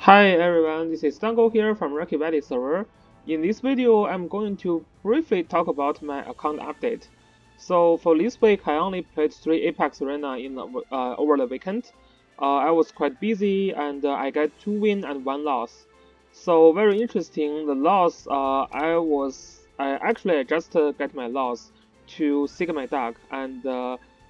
Hi everyone, this is Dango here from Rocky Valley server. In this video, I'm going to briefly talk about my account update. So for this week, I only played 3 Apex Arena over the weekend. I was quite busy and I got 2 wins and 1 loss. So very interesting, the loss, I just got my loss to Sigma Dog and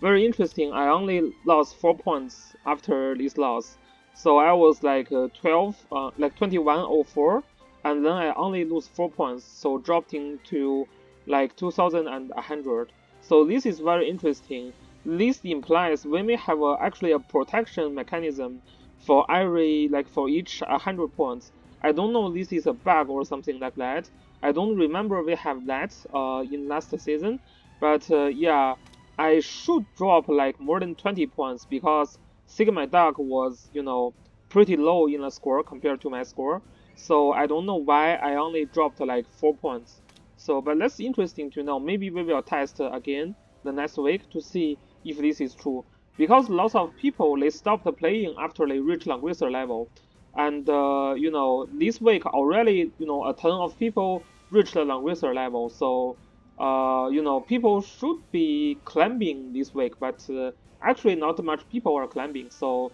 very interesting, I only lost 4 points after this loss. So I was like 2104, and then I only lose 4 points, so dropped into like 2100. So this is very interesting. This implies we may have actually a protection mechanism for for each 100 points. I don't know this is a bug or something like that. I don't remember we have that in last season, but yeah, I should drop like more than 20 points because Sigma Dog was, pretty low in the score compared to my score. So I don't know why I only dropped like 4 points. So, but that's interesting to know. Maybe we will test again the next week to see if this is true. Because lots of people they stopped playing after they reach Langrisser level, and this week already a ton of people reached the Langrisser level. So people should be climbing this week, but actually not much people are climbing. So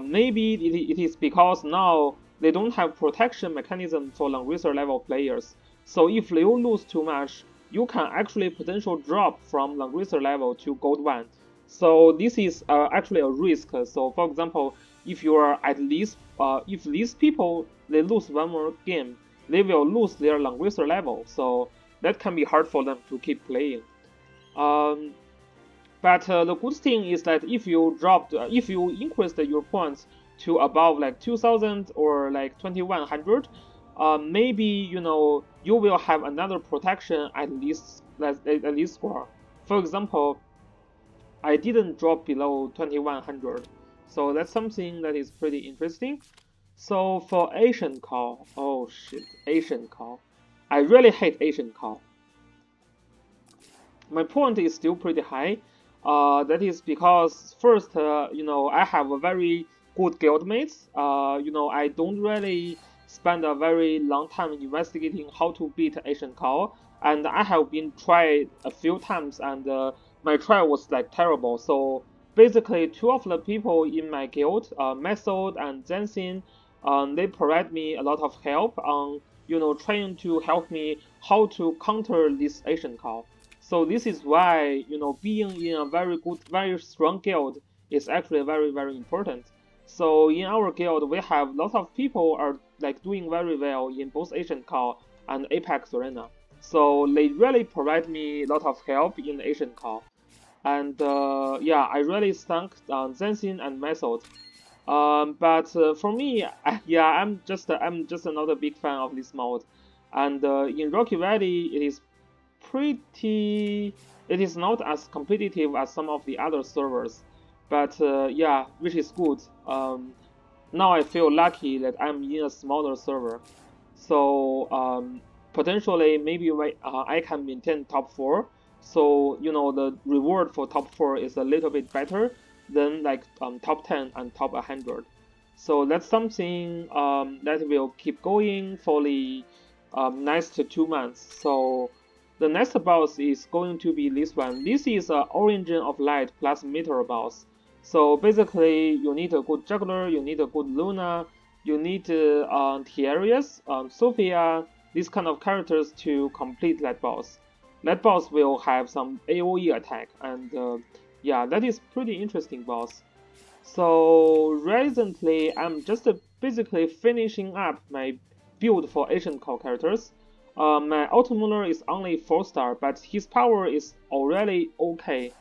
maybe it is because now they don't have protection mechanism for Langrisser level players. So if they lose too much, you can actually potential drop from Langrisser level to Gold 1. So this is actually a risk. So for example, if you are at least, if these people they lose one more game, they will lose their Langrisser level. So that can be hard for them to keep playing. Um, but the good thing is that if you increased your points to above like 2000 or like 2100, maybe you will have another protection at least score. For example, I didn't drop below 2100, so that's something that is pretty interesting. So for Asian call, oh shit, Asian call. I really hate Asian call. My point is still pretty high. That is because first, I have a very good guildmates. I don't really spend a very long time investigating how to beat Asian Call, and I have been tried a few times, and my try was like terrible. So basically, two of the people in my guild, Method and Zensin, they provide me a lot of help on trying to help me how to counter this Asian Call. So this is why, being in a very good, very strong guild is actually very, very important. So in our guild, we have lots of people are like doing very well in both Asian Call and Apex Arena. So they really provide me a lot of help in the Asian Call. And yeah, I really thank Zensin and Method. But for me, yeah, I'm just not a big fan of this mode. And in Rocky Valley, pretty it is not as competitive as some of the other servers, but yeah, which is good. Now I feel lucky that I'm in a smaller server, so potentially maybe I can maintain top 4. So the reward for top 4 is a little bit better than like top 10 and top 100. So that's something that will keep going for the next 2 months. So the next boss is going to be this one. This is a Origin of Light plus Meteor boss. So basically, you need a good juggler, you need a good Luna, you need Tiarius, Sophia, these kind of characters to complete that boss. That boss will have some AoE attack, and yeah, that is pretty interesting boss. So recently, I'm just basically finishing up my build for Asian core characters. My Ottoman is only 4 star, but his power is already okay.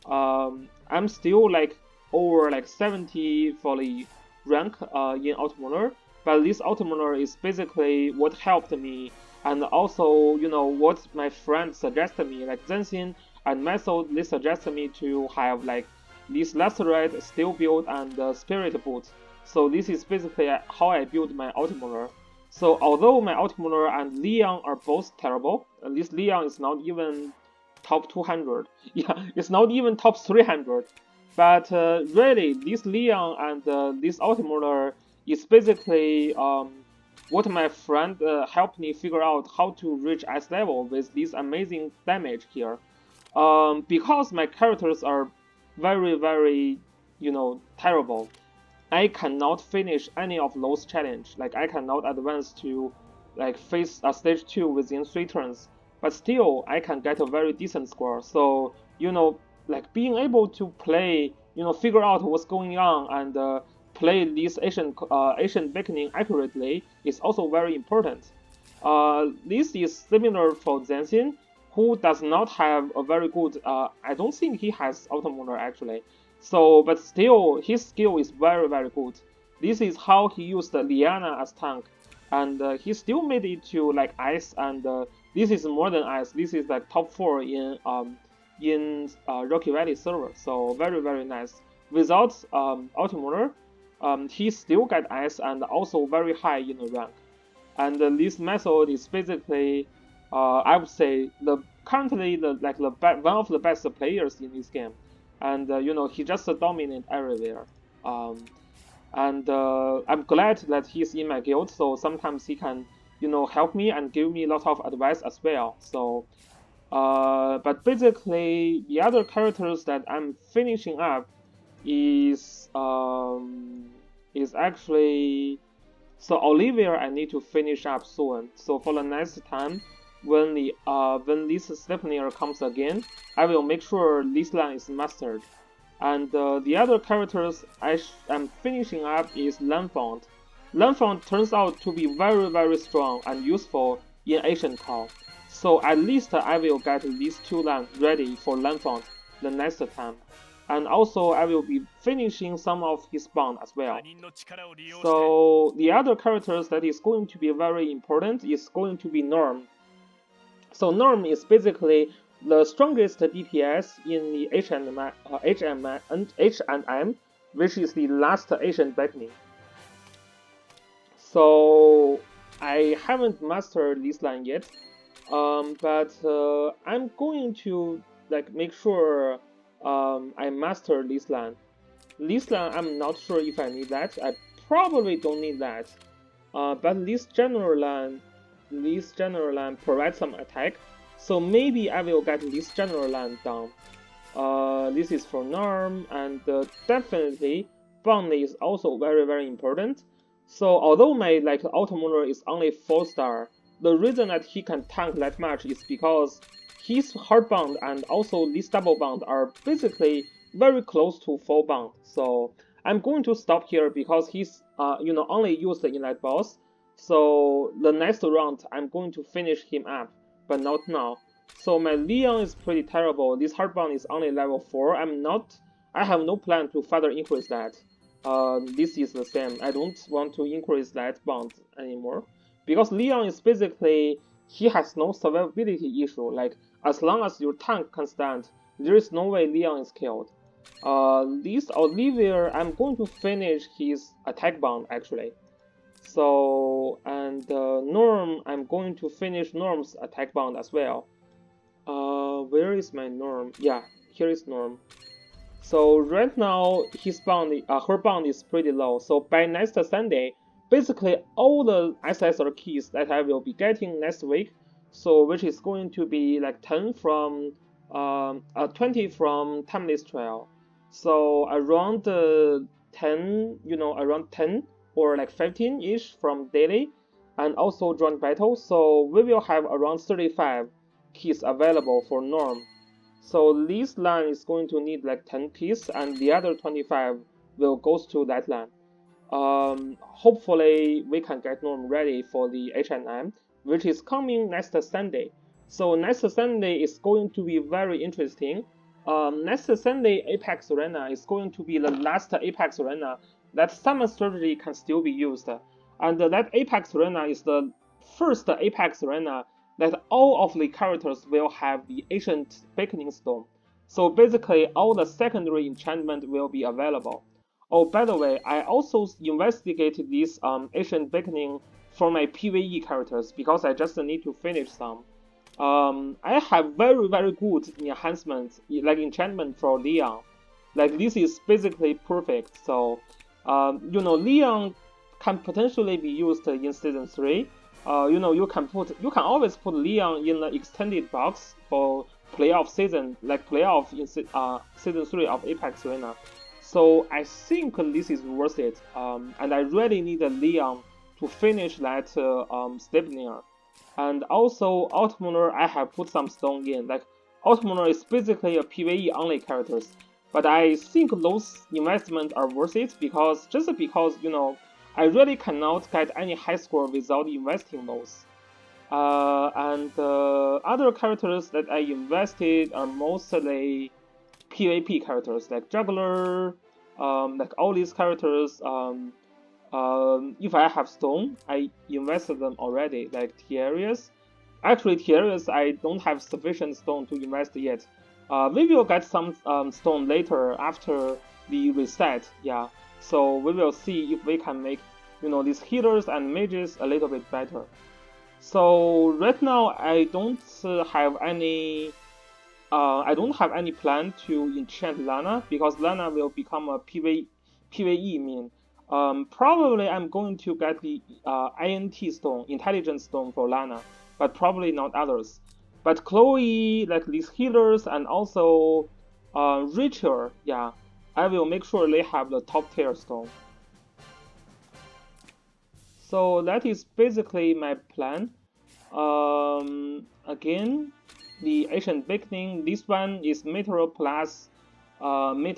I'm still like over like 70 for the rank in Ottoman, but this Ottoman is basically what helped me, and also what my friends suggested me, like Zensin and Method, they suggested me to have like this Lacerate, Steel build, and Spirit boot. So this is basically how I build my Ottoman. So although my Ottoman and Leon are both terrible, this Leon is not even top 200. Yeah, it's not even top 300. But really, this Leon and this Ottoman It's basically what my friend helped me figure out how to reach S level with this amazing damage here. Because my characters are very, terrible. I cannot finish any of those challenge. Like I cannot advance to like face a stage 2 within 3 turns. But still I can get a very decent score. So, like being able to play, figure out what's going on and play this Asian beckoning accurately is also very important. This is similar for Zenshin, who does not have a very good. I don't think he has Ottoman actually. So, but still, his skill is very good. This is how he used Liana as tank, and he still made it to like ice. And this is more than ice. This is like top 4 in Rocky Valley server. So very nice. Without Ultimate, he still got ice and also very high in the rank. And this method is basically, I would say, the currently one of the best players in this game, and he just dominate everywhere. Um, and I'm glad that he's in my guild, so sometimes he can help me and give me a lot of advice as well. So, but basically the other characters that I'm finishing up is actually so Olivia, I need to finish up soon. So for the next time, when this Stephanie comes again, I will make sure this line is mastered. And the other characters am finishing up is Lanfont. Lanfont turns out to be very strong and useful in Asian Call. So at least I will get these 2 lines ready for Lanfont the next time. And also I will be finishing some of his bond as well. So the other characters that is going to be very important is going to be Norm. So Norm is basically the strongest DPS in the H&M, which is the last Asian beckoning. So I haven't mastered this line yet, but I'm going to like make sure I master this line. This line, I'm not sure if I need that. I probably don't need that. But this general line provides some attack. So maybe I will get this general line down. This is for Norm, and definitely Bond is also very important. So although my like Automotor is only 4-star, the reason that he can tank that much is because his hard bound and also this double bound are basically very close to full bound. So I'm going to stop here because he's only used in that boss. So the next round I'm going to finish him up, but not now. So my Leon is pretty terrible. This hard bound is only level 4. I have no plan to further increase that. This is the same. I don't want to increase that bound anymore because Leon is basically he has no survivability issue. Like as long as your tank can stand, there is no way Leon is killed. This Olivia, I'm going to finish his attack bound actually. So and Norm, I'm going to finish Norm's attack bound as well. Where is my Norm? Yeah, here is Norm. So right now his bound, her bound is pretty low. So by next Sunday, basically all the SSR keys that I will be getting next week, so which is going to be like 10 from 20 from Timeless Trial. So around 10, around 10 or like 15-ish from daily, and also joint battle. So we will have around 35 keys available for Norm. So this line is going to need like 10 keys, and the other 25 will go to that line. Hopefully we can get Norm ready for the H&M, which is coming next Sunday. So next Sunday is going to be very interesting. Next Sunday Apex Arena is going to be the last Apex Arena that summon strategy can still be used. And that Apex Arena is the first Apex Arena that all of the characters will have the Ancient Beckoning Stone. So basically all the secondary enchantment will be available. Oh, by the way, I also investigated this Ancient Beckoning for my PvE characters because I just need to finish some. I have very good enhancements, like enchantment for Leon. Like this is basically perfect. So, Leon can potentially be used in season 3. You can always put Leon in the extended box for playoff season, like playoff in season 3 of Apex Arena. So I think this is worth it. And I really need a Leon to finish that Sleipnir. And also Ottoman, I have put some stone in. Like Ottoman is basically a PvE only characters, but I think those investments are worth it because I really cannot get any high score without investing those. And other characters that I invested are mostly PvP characters like Juggler, like all these characters. If I have stone, I invested them already, like Tiarius. Actually, Tiarius, I don't have sufficient stone to invest yet. We will get some stone later after the reset, yeah. So we will see if we can make, these healers and mages a little bit better. So right now, I don't have any plan to enchant Lana because Lana will become a PvE main. Probably I'm going to get the INT stone, intelligence stone for Lana, but probably not others. But Chloe, like these healers and also Rachel, yeah, I will make sure they have the top tier stone. So that is basically my plan. Again, the Ancient Beginning. This one is Meteor plus Origin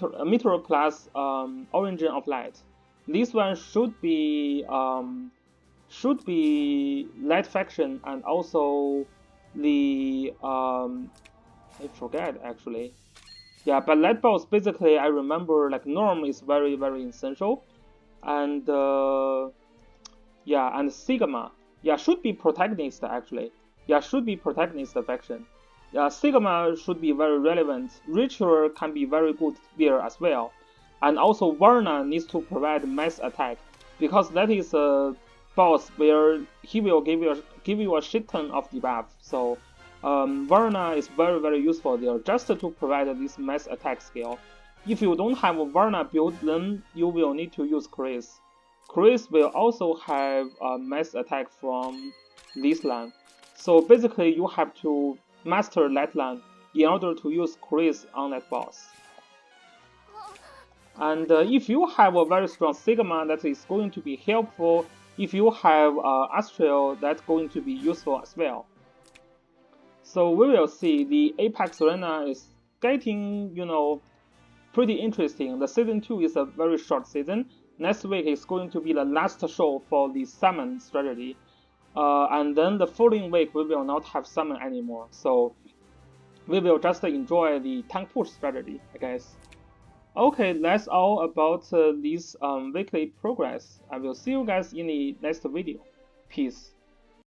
of Light. This one should be Light Faction and also the I forget actually. Yeah, but Light Boss basically I remember like Norm is very very essential, and yeah, and Sigma. Yeah, should be protagonist actually. Yeah, should be protagonist faction. Yeah, Sigma should be very relevant. Ritual can be very good there as well. And also Varna needs to provide mass attack because that is a boss where he will give you a shit ton of debuff. So Varna is very very useful there just to provide this mass attack skill. If you don't have a Varna build, then you will need to use Chris. Chris will also have a mass attack from this land. So basically you have to master that land in order to use Chris on that boss. And if you have a very strong Sigma, that is going to be helpful. If you have Astral, that's going to be useful as well. So we will see. The Apex Arena is getting, pretty interesting. The season 2 is a very short season. Next week is going to be the last show for the summon strategy. And then the following week we will not have summon anymore. So we will just enjoy the tank push strategy, I guess. Okay, that's all about this weekly progress. I will see you guys in the next video. Peace.